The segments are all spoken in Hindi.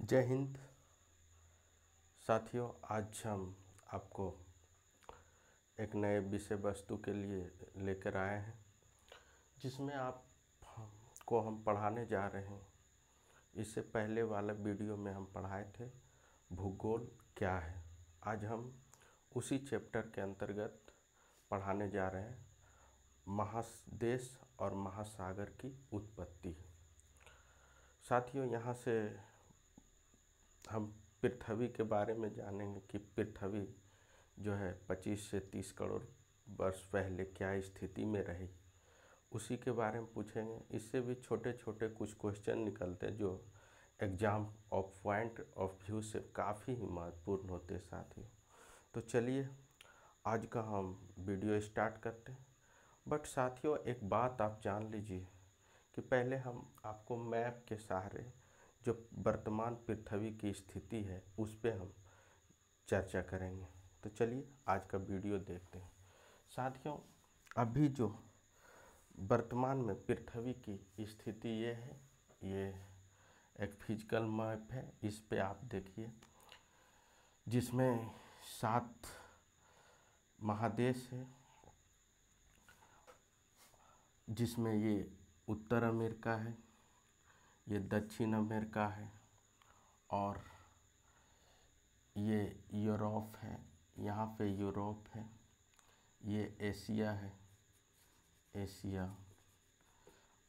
जय हिंद साथियों। आज हम आपको एक नए विषय वस्तु के लिए लेकर आए हैं जिसमें आपको हम पढ़ाने जा रहे हैं। इससे पहले वाला वीडियो में हम पढ़ाए थे भूगोल क्या है। आज हम उसी चैप्टर के अंतर्गत पढ़ाने जा रहे हैं महादेश और महासागर की उत्पत्ति। साथियों, यहाँ से हम पृथ्वी के बारे में जानेंगे कि पृथ्वी जो है 25 से 30 करोड़ वर्ष पहले क्या स्थिति में रही, उसी के बारे में पूछेंगे। इससे भी छोटे छोटे कुछ क्वेश्चन निकलते हैं जो exam of point of view से काफ़ी ही महत्वपूर्ण होते हैं साथियों। तो चलिए आज का हम वीडियो स्टार्ट करते हैं। बट साथियों, एक बात आप जान लीजिए कि पहले हम आपको मैप के सहारे जो वर्तमान पृथ्वी की स्थिति है उस पर हम चर्चा करेंगे। तो चलिए आज का वीडियो देखते हैं। साथियों, अभी जो वर्तमान में पृथ्वी की स्थिति ये है, ये एक फिजिकल मैप है। इस पे आप देखिए जिसमें 7 महादेश है, जिसमें ये उत्तर अमेरिका है, ये दक्षिण अमेरिका है और ये यूरोप है। यहाँ पे यूरोप है, ये एशिया है, एशिया,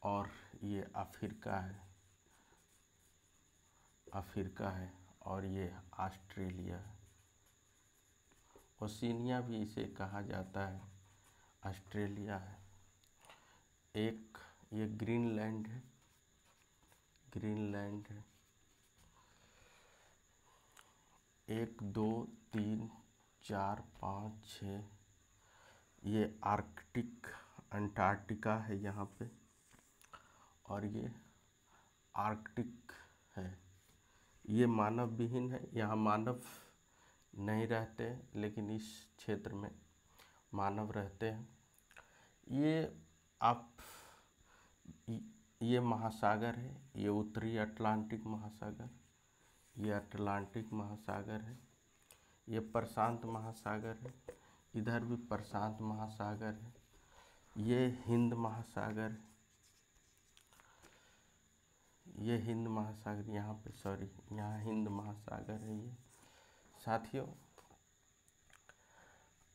और ये अफ्रीका है, अफ्रीका है, और ये ऑस्ट्रेलिया है। ओशिनिया भी इसे कहा जाता है, ऑस्ट्रेलिया है। एक ये ग्रीनलैंड है, ग्रीनलैंड है। 1 2 3 4 5 6 ये आर्कटिक अंटार्कटिका है यहाँ पे, और ये आर्कटिक है। ये मानव विहीन है, यहाँ मानव नहीं रहते, लेकिन इस क्षेत्र में मानव रहते हैं। ये महासागर है, ये उत्तरी अटलांटिक महासागर, ये अटलांटिक महासागर है। ये प्रशांत महासागर है, इधर भी प्रशांत महासागर है। ये हिंद महासागर है, ये हिंद महासागर, यहाँ पे सॉरी, यहाँ हिंद महासागर है। ये साथियों,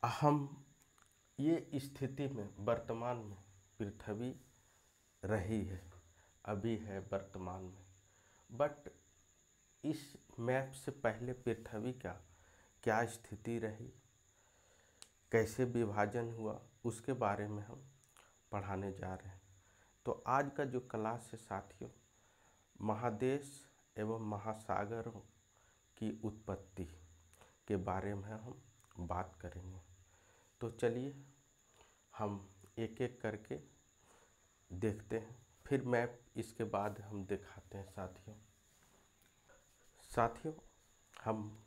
हम ये स्थिति में वर्तमान में पृथ्वी रही है, अभी है वर्तमान में। बट इस मैप से पहले पृथ्वी का क्या स्थिति रही, कैसे विभाजन हुआ, उसके बारे में हम पढ़ाने जा रहे हैं। तो आज का जो क्लास है साथियों, महादेश एवं महासागरों की उत्पत्ति के बारे में हम बात करेंगे। तो चलिए हम एक एक करके देखते हैं, फिर मैप इसके बाद हम दिखाते हैं साथियों। हम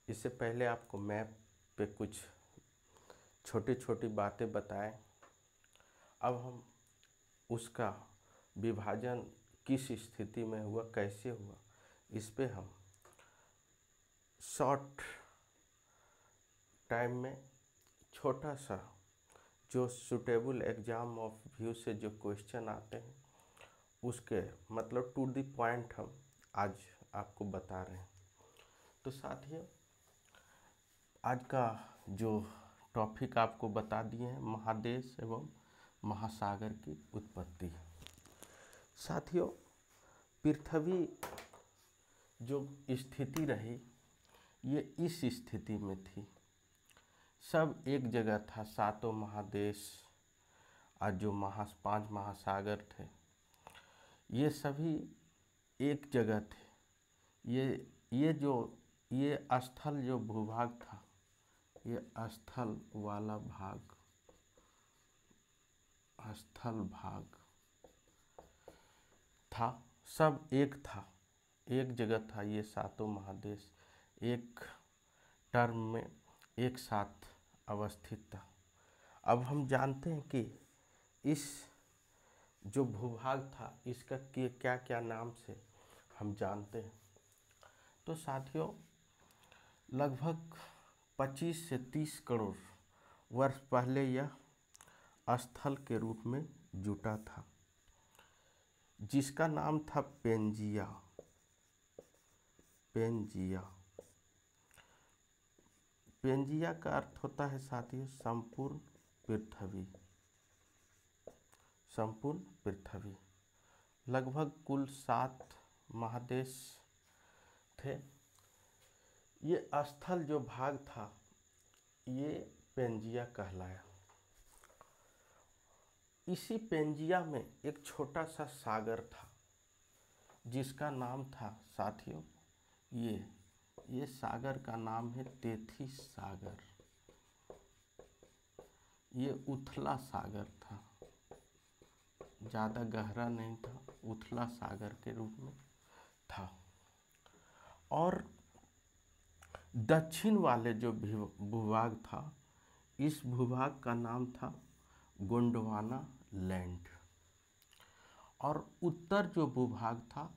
इससे पहले आपको मैप पे कुछ छोटी छोटी बातें बताएं। अब हम उसका विभाजन किस स्थिति में हुआ, कैसे हुआ, इस पे हम शॉर्ट टाइम में छोटा सा जो सूटेबल एग्ज़ाम ऑफ व्यू से जो क्वेश्चन आते हैं उसके मतलब टू द पॉइंट हम आज आपको बता रहे हैं। तो साथियों, आज का जो टॉपिक आपको बता दिए हैं, महादेश एवं महासागर की उत्पत्ति। साथियों, पृथ्वी जो स्थिति रही ये इस स्थिति में थी, सब एक जगह था। 7 महादेश और जो 5 महासागर थे ये सभी एक जगह थे। ये स्थल जो भूभाग था, ये स्थल वाला भाग, स्थल भाग था, सब एक था, एक जगह था। ये 7 महादेश एक टर्म में एक साथ अवस्थित था। अब हम जानते हैं कि इस जो भूभाग था इसका क्या क्या नाम से हम जानते हैं। तो साथियों लगभग 25 से 30 करोड़ वर्ष पहले यह स्थल के रूप में जुटा था, जिसका नाम था पेंजिया। पेंजिया पेंजिया का अर्थ होता है साथियों संपूर्ण पृथ्वी। संपूर्ण पृथ्वी। लगभग कुल 7 महादेश थे। ये स्थल जो भाग था ये पेंजिया कहलाया। इसी पेंजिया में एक छोटा सा सागर था जिसका नाम था साथियों ये सागर का नाम है तेथिस सागर। ये उथला सागर था, ज़्यादा गहरा नहीं था, उथला सागर के रूप में था। और दक्षिण वाले जो भूभाग था, इस भूभाग का नाम था गोंडवाना लैंड। और उत्तर जो भूभाग था,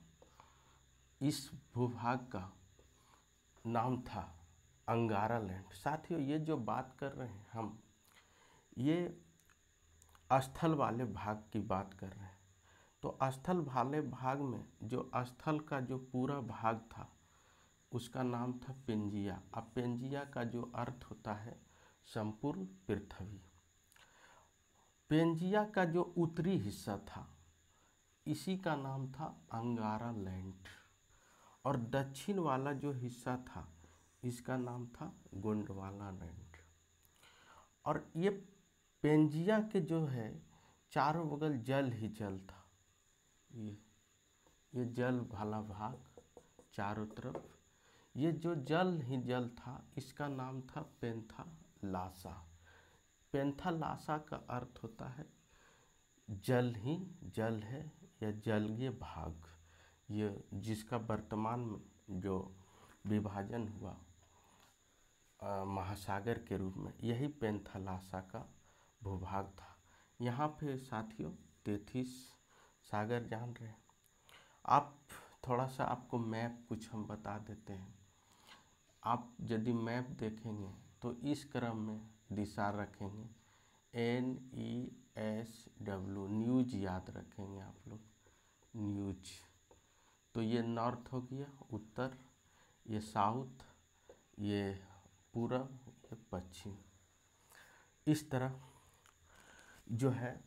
इस भूभाग का नाम था अंगारा लैंड। साथियों ये जो बात कर रहे हैं हम, ये स्थल वाले भाग की बात कर रहे हैं। तो स्थल वाले भाग में जो स्थल का जो पूरा भाग था उसका नाम था पेंजिया। अब पेंजिया का जो अर्थ होता है संपूर्ण पृथ्वी। पेंजिया का जो उत्तरी हिस्सा था इसी का नाम था अंगारा लैंड। और दक्षिण वाला जो हिस्सा था इसका नाम था गोंडवाना लैंड। और ये पेंजिया के जो है चारों बगल जल ही जल था। ये जल वाला भाग चारों तरफ, ये जो जल ही जल था इसका नाम था पेंथालासा। पेंथालासा का अर्थ होता है जल ही जल है या जलीय भाग। ये जिसका वर्तमान में जो विभाजन हुआ महासागर के रूप में, यही पेंथालासा का भूभाग था। यहाँ पे साथियों तेथिस सागर जान रहे हैं आप। थोड़ा सा आपको मैप कुछ हम बता देते हैं। आप यदि मैप देखेंगे तो इस क्रम में दिशा रखेंगे NESW, न्यूज याद रखेंगे आप लोग, न्यूज। तो ये नॉर्थ हो गया, उत्तर, ये साउथ, ये पूरब, ये पश्चिम। इस तरह जो है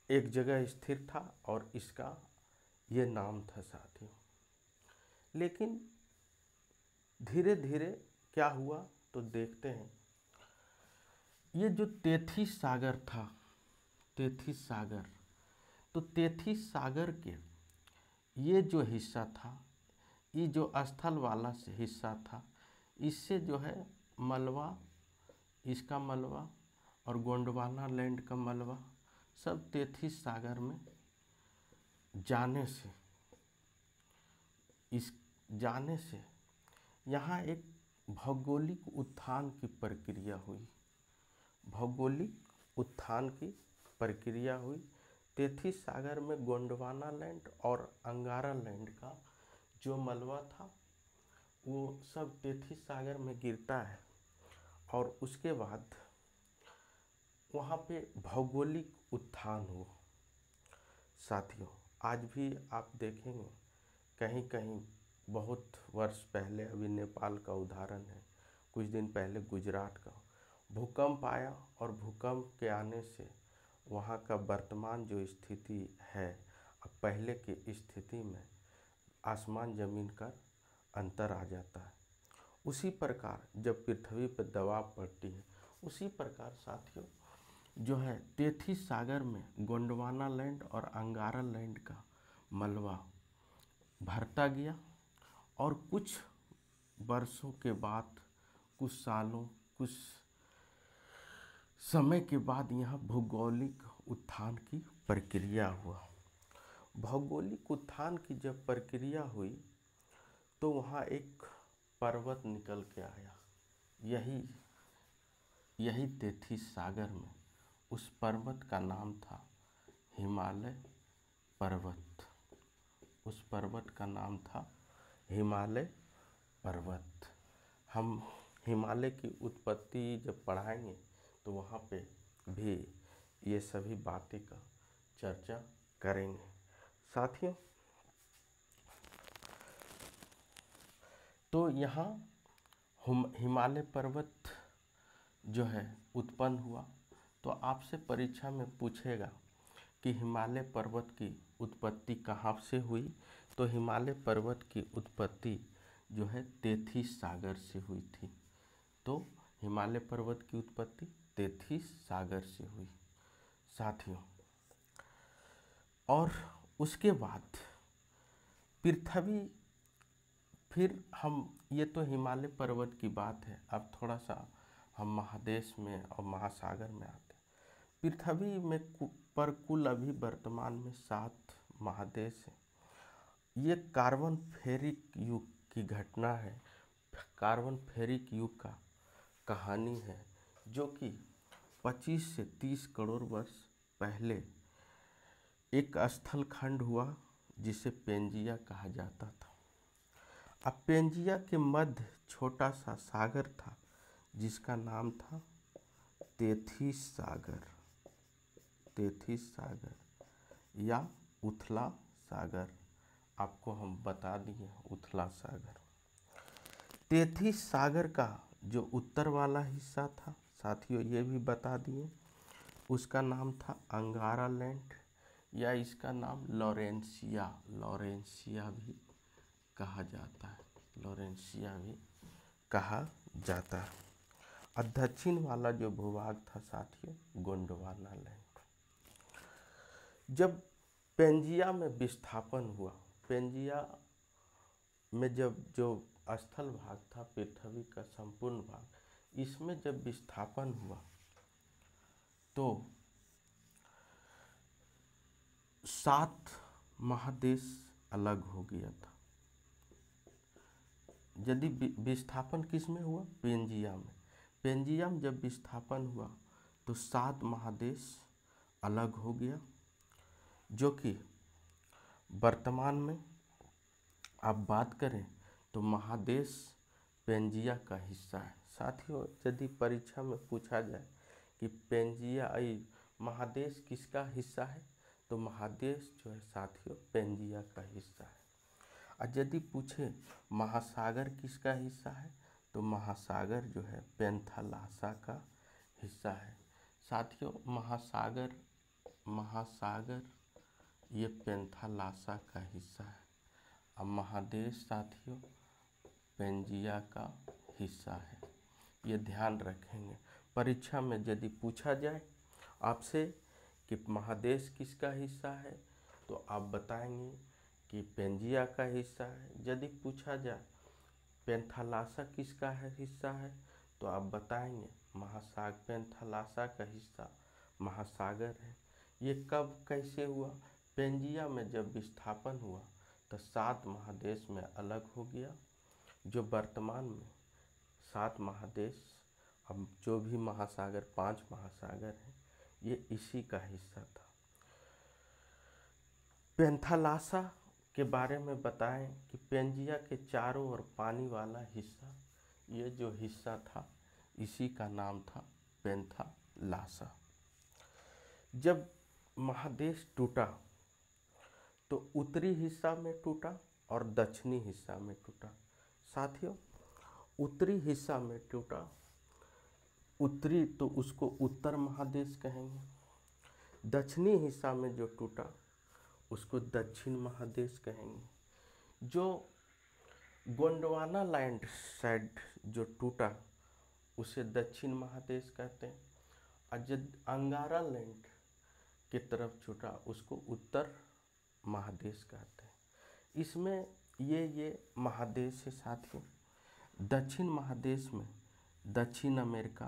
एक जगह स्थिर था और इसका ये नाम था साथियों। लेकिन धीरे धीरे क्या हुआ तो देखते हैं। ये जो तेथिस सागर था, तेथिस सागर, तो तेथिस सागर के ये जो हिस्सा था, ये जो स्थल वाला हिस्सा था, इससे जो है मलबा, इसका मलबा और गोंडवाना लैंड का मलबा सब तेथिस सागर में जाने से यहाँ एक भौगोलिक उत्थान की प्रक्रिया हुई। भौगोलिक उत्थान की प्रक्रिया हुई। तेथिस सागर में गोंडवाना लैंड और अंगारा लैंड का जो मलबा था वो सब तेथिस सागर में गिरता है। और उसके बाद वहाँ पे भौगोलिक उत्थान हुआ। साथियों आज भी आप देखेंगे कहीं कहीं, बहुत वर्ष पहले, अभी नेपाल का उदाहरण है, कुछ दिन पहले गुजरात का भूकंप आया और भूकंप के आने से वहाँ का वर्तमान जो स्थिति है, अब पहले की स्थिति में आसमान ज़मीन का अंतर आ जाता है। उसी प्रकार जब पृथ्वी पर दबाव पड़ती है, उसी प्रकार साथियों जो है तेथिस सागर में गोंडवाना लैंड और अंगारा लैंड का मलबा भरता गया। और कुछ वर्षों के बाद, कुछ सालों, कुछ समय के बाद यहाँ भौगोलिक उत्थान की प्रक्रिया हुआ। भौगोलिक उत्थान की जब प्रक्रिया हुई तो वहाँ एक पर्वत निकल के आया, यही तेथिस सागर में। उस पर्वत का नाम था हिमालय पर्वत। उस पर्वत का नाम था हिमालय पर्वत। हम हिमालय की उत्पत्ति जब पढ़ाएंगे तो वहाँ पे भी ये सभी बातें का चर्चा करेंगे। साथियों, तो यहाँ हिमालय पर्वत जो है उत्पन्न हुआ, तो आपसे परीक्षा में पूछेगा कि हिमालय पर्वत की उत्पत्ति कहाँ से हुई। तो हिमालय पर्वत की उत्पत्ति जो है तेथिस सागर से हुई थी। तो हिमालय पर्वत की उत्पत्ति तेथिस सागर से हुई साथियों। और उसके बाद पृथ्वी, फिर हम, ये तो हिमालय पर्वत की बात है। अब थोड़ा सा हम महादेश में और महासागर में आते हैं। पृथ्वी में पर कुल अभी वर्तमान में 7 महादेश हैं। ये कार्बन फेरिक युग की घटना है, कार्बन फेरिक युग का कहानी है, जो कि 25 से 30 करोड़ वर्ष पहले एक स्थल खंड हुआ जिसे पेंजिया कहा जाता था। अब पेंजिया के मध्य छोटा सा सागर था जिसका नाम था तेथिस सागर, तेथिस सागर या उथला सागर। आपको हम बता दिए उथला सागर। तेथिस सागर का जो उत्तर वाला हिस्सा था साथियों, ये भी बता दिए, उसका नाम था अंगारा लैंड, या इसका नाम लॉरेंसिया, लॉरेंसिया भी कहा जाता है, लॉरेंसिया भी कहा जाता है। और दक्षिण वाला जो भूभाग था साथियों, गोंडवाना लैंड। जब पेंजिया में विस्थापन हुआ, पेंजिया में जब जो स्थल भाग था पृथ्वी का संपूर्ण भाग, इसमें जब विस्थापन हुआ तो 7 महादेश अलग हो गया था। यदि विस्थापन किस में हुआ? पेंजिया में। पेंजिया में जब विस्थापन हुआ तो 7 महादेश अलग हो गया, जो कि वर्तमान में आप बात करें तो महादेश पेंजिया का हिस्सा है। साथियों, यदि परीक्षा में पूछा जाए कि पेंजिया महादेश किसका हिस्सा है, तो महादेश जो है साथियों पेंजिया का हिस्सा है। और यदि पूछे महासागर किसका हिस्सा है, तो महासागर जो है पेंथालासा का हिस्सा है। साथियों, महासागर ये पेंथालासा का हिस्सा है। अब महादेश साथियों पेंजिया का हिस्सा है। ये ध्यान रखेंगे। परीक्षा में यदि पूछा जाए आपसे कि महादेश किसका हिस्सा है, तो आप बताएंगे कि पेंजिया का हिस्सा है। यदि पूछा जाए पेंथालासा किसका हिस्सा है, तो आप बताएंगे महासागर पेंथालासा का हिस्सा महासागर है। ये कब कैसे हुआ? पेंजिया में जब विस्थापन हुआ तो 7 महादेश में अलग हो गया, जो वर्तमान में 7 महादेश, अब जो भी महासागर 5 महासागर हैं, ये इसी का हिस्सा था। पेंथालासा के बारे में बताएं कि पेंजिया के चारों ओर पानी वाला हिस्सा, ये जो हिस्सा था इसी का नाम था पेंथालासा। जब महादेश टूटा तो उत्तरी हिस्सा में टूटा और दक्षिणी हिस्सा में टूटा। साथियों, उत्तरी हिस्सा में टूटा, उत्तरी तो उसको उत्तर महादेश कहेंगे। दक्षिणी हिस्सा में जो टूटा उसको दक्षिण महादेश कहेंगे। जो गोंडवाना लैंड साइड जो टूटा उसे दक्षिण महादेश कहते हैं, और जो अंगारा लैंड की तरफ छूटा उसको उत्तर महादेश कहते हैं। इसमें ये महादेश है साथियों। दक्षिण महादेश में दक्षिण America,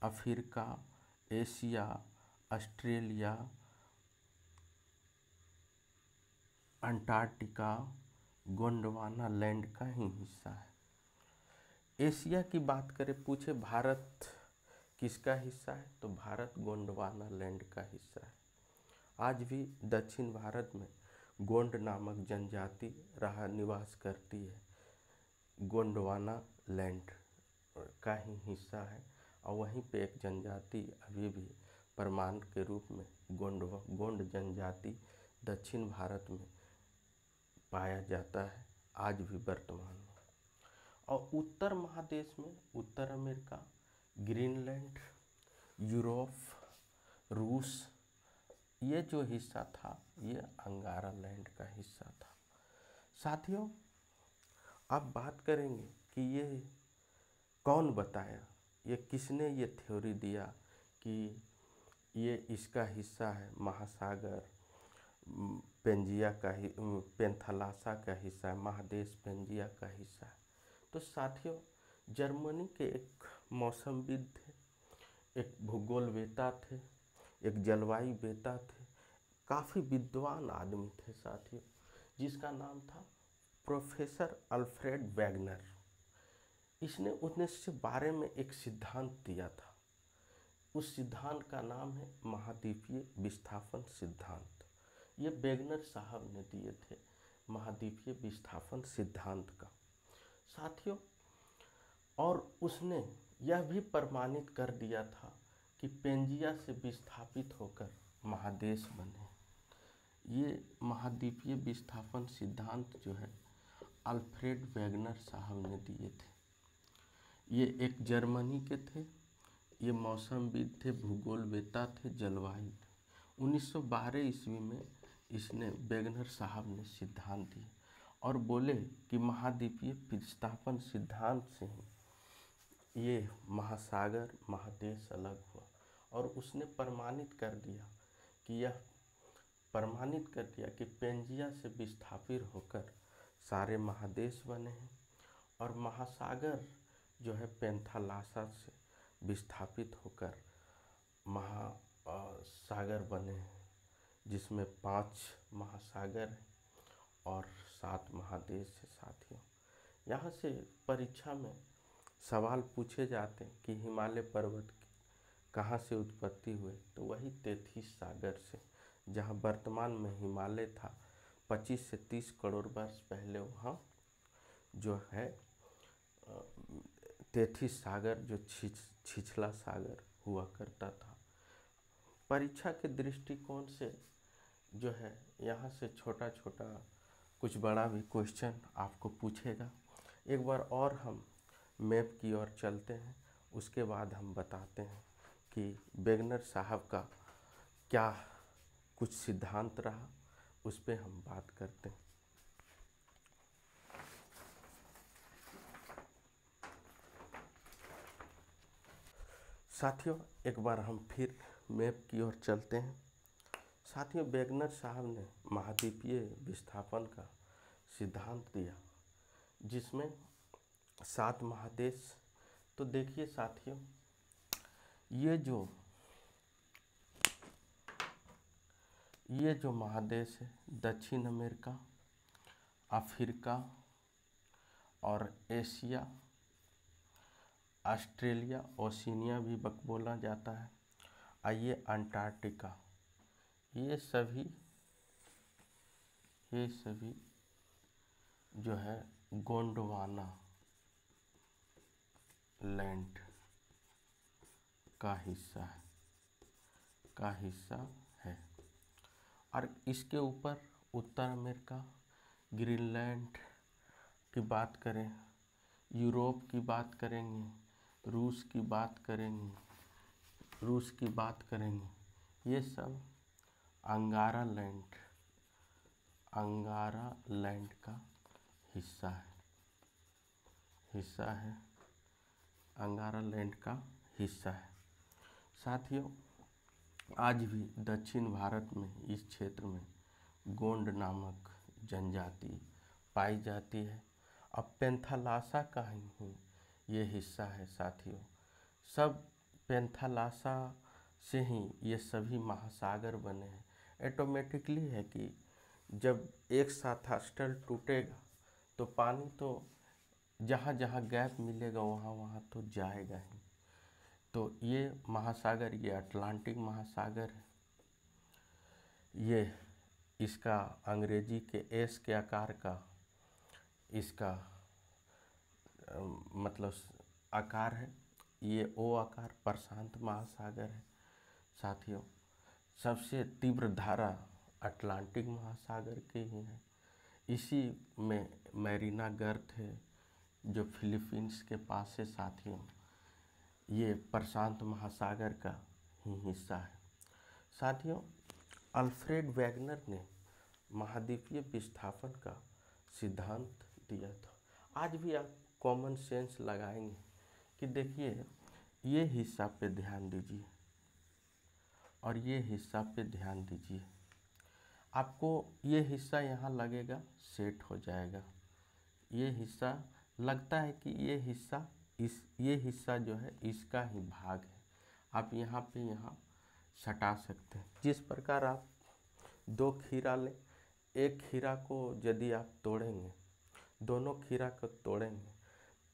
Africa, Asia, Australia, Antarctica, Gondwana land का ही हिस्सा है। एशिया की बात करें, पूछे भारत किसका हिस्सा है, तो भारत गोंडवाना लैंड का हिस्सा है। आज भी दक्षिण भारत में गोंड नामक जनजाति निवास करती है। गोंडवाना लैंड का ही हिस्सा है और वहीं पे एक जनजाति अभी भी प्रमाण के रूप में गोंड जनजाति दक्षिण भारत में पाया जाता है आज भी वर्तमान में। और उत्तर महादेश में उत्तर अमेरिका, ग्रीनलैंड, यूरोप, रूस, ये जो हिस्सा था ये अंगारा लैंड का हिस्सा था। साथियों, अब बात करेंगे कि ये कौन बताया, ये किसने ये थ्योरी दिया कि ये इसका हिस्सा है, महासागर पेंजिया का ही पेंथालासा का हिस्सा है, महादेश पेंजिया का हिस्सा है। तो साथियों, जर्मनी के एक मौसमविद थे, एक भूगोलवेता थे, एक जलवायुवेता थे, काफ़ी विद्वान आदमी थे साथियों, जिसका नाम था प्रोफेसर अल्फ्रेड वैगनर। इसने 1912 में एक सिद्धांत दिया था। उस सिद्धांत का नाम है महाद्वीपीय विस्थापन सिद्धांत। ये वैगनर साहब ने दिए थे महाद्वीपीय विस्थापन सिद्धांत का साथियों। और उसने यह भी प्रमाणित कर दिया था कि पेंजिया से विस्थापित होकर महादेश बने। ये महाद्वीपीय विस्थापन सिद्धांत जो है अल्फ्रेड वैगनर साहब ने दिए थे। ये एक जर्मनी के थे, ये मौसमविद थे, भूगोलवेता थे, जलवायु। 1912 ईस्वी में इसने वैगनर साहब ने सिद्धांत दिए और बोले कि महाद्वीपीय विस्थापन सिद्धांत से ही ये महासागर महादेश अलग हुआ। और उसने प्रमाणित कर दिया कि पेंजिया से विस्थापित होकर सारे महादेश बने हैं और महासागर जो है पेंथालासा से विस्थापित होकर महासागर बने हैं, जिसमें 5 महासागर हैं और 7 महादेश है साथियों। यहाँ से परीक्षा में सवाल पूछे जाते हैं कि हिमालय पर्वत की कहाँ से उत्पत्ति हुए, तो वही तेथिस सागर से, जहाँ वर्तमान में हिमालय था। 25 से 30 करोड़ वर्ष पहले वहाँ जो है तेथिस सागर जो छिछला सागर हुआ करता था। परीक्षा के दृष्टिकोण से जो है यहाँ से छोटा छोटा कुछ बड़ा भी क्वेश्चन आपको पूछेगा। एक बार और हम मैप की ओर चलते हैं, उसके बाद हम बताते हैं कि वैगनर साहब का क्या कुछ सिद्धांत रहा, उस पर हम बात करते हैं। साथियों, एक बार हम फिर मैप की ओर चलते हैं। साथियों, वैगनर साहब ने महाद्वीपीय विस्थापन का सिद्धांत दिया, जिसमें 7 महादेश। तो देखिए साथियों, ये जो महादेश है, दक्षिण अमेरिका, अफ्रीका और एशिया, ऑस्ट्रेलिया, ओशिनिया भी बोला जाता है, आइए अंटार्कटिका, ये सभी जो है गोंडवाना लैंड का हिस्सा है। और इसके ऊपर उत्तर अमेरिका, ग्रीनलैंड की बात करें, यूरोप की बात करेंगे, रूस की बात करेंगे, ये सब अंगारा लैंड का हिस्सा है, अंगारा लैंड का हिस्सा है। साथियों, आज भी दक्षिण भारत में इस क्षेत्र में गोंड नामक जनजाति पाई जाती है। अब पेंथालासा का ही ये हिस्सा है साथियों। सब पेंथालासा से ही ये सभी महासागर बने हैं। ऑटोमेटिकली है कि जब एक साथ हस्टल टूटेगा तो पानी तो जहाँ जहाँ गैप मिलेगा वहाँ तो जाएगा ही। तो ये महासागर, ये अटलांटिक महासागर है। ये इसका अंग्रेजी के एस के आकार का इसका मतलब आकार है, ये ओ आकार प्रशांत महासागर है। साथियों, सबसे तीव्र धारा अटलांटिक महासागर की ही है। इसी में मैरीना गर्त है जो फिलीपींस के पास है। साथियों, ये प्रशांत महासागर का ही हिस्सा है। साथियों, अल्फ्रेड वैगनर ने महाद्वीपीय विस्थापन का सिद्धांत दिया था। आज भी आप कॉमन सेंस लगाएंगे कि देखिए, ये हिस्सा पे ध्यान दीजिए और ये हिस्सा पे ध्यान दीजिए। आपको ये हिस्सा यहाँ लगेगा, सेट हो जाएगा। ये हिस्सा लगता है कि ये हिस्सा जो है इसका ही भाग है। आप यहाँ पे यहाँ सटा सकते हैं। जिस प्रकार आप दो खीरा लें, एक खीरा को यदि आप तोड़ेंगे, दोनों खीरा को तोड़ेंगे,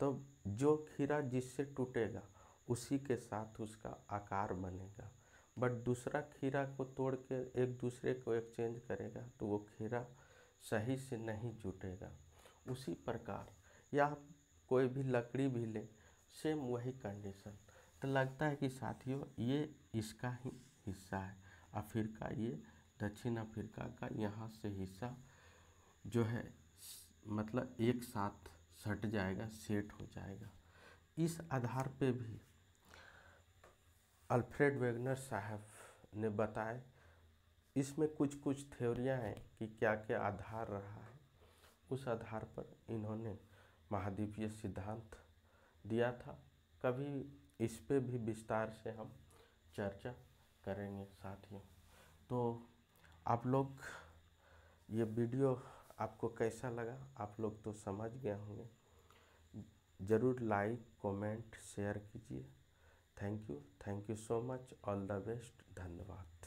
तो जो खीरा जिससे टूटेगा उसी के साथ उसका आकार बनेगा। बट दूसरा खीरा को तोड़ के एक दूसरे को एक्सचेंज करेगा तो वो खीरा सही से नहीं जुटेगा। उसी प्रकार या आप कोई भी लकड़ी भी ले, सेम वही कंडीशन। तो लगता है कि साथियों ये इसका ही हिस्सा है। अफ्रीका, ये दक्षिण अफ्रीका का यहाँ से हिस्सा जो है मतलब एक साथ सट जाएगा, सेट हो जाएगा। इस आधार पे भी अल्फ्रेड वेगनर साहब ने बताया। इसमें कुछ कुछ थ्योरियाँ हैं कि क्या क्या आधार रहा है। उस आधार पर इन्होंने महाद्वीपीय सिद्धांत दिया था। कभी इस पे भी विस्तार से हम चर्चा करेंगे साथियों। तो आप लोग, ये वीडियो आपको कैसा लगा, आप लोग तो समझ गए होंगे। ज़रूर लाइक, कमेंट, शेयर कीजिए। Thank you so much. All the best. धन्यवाद।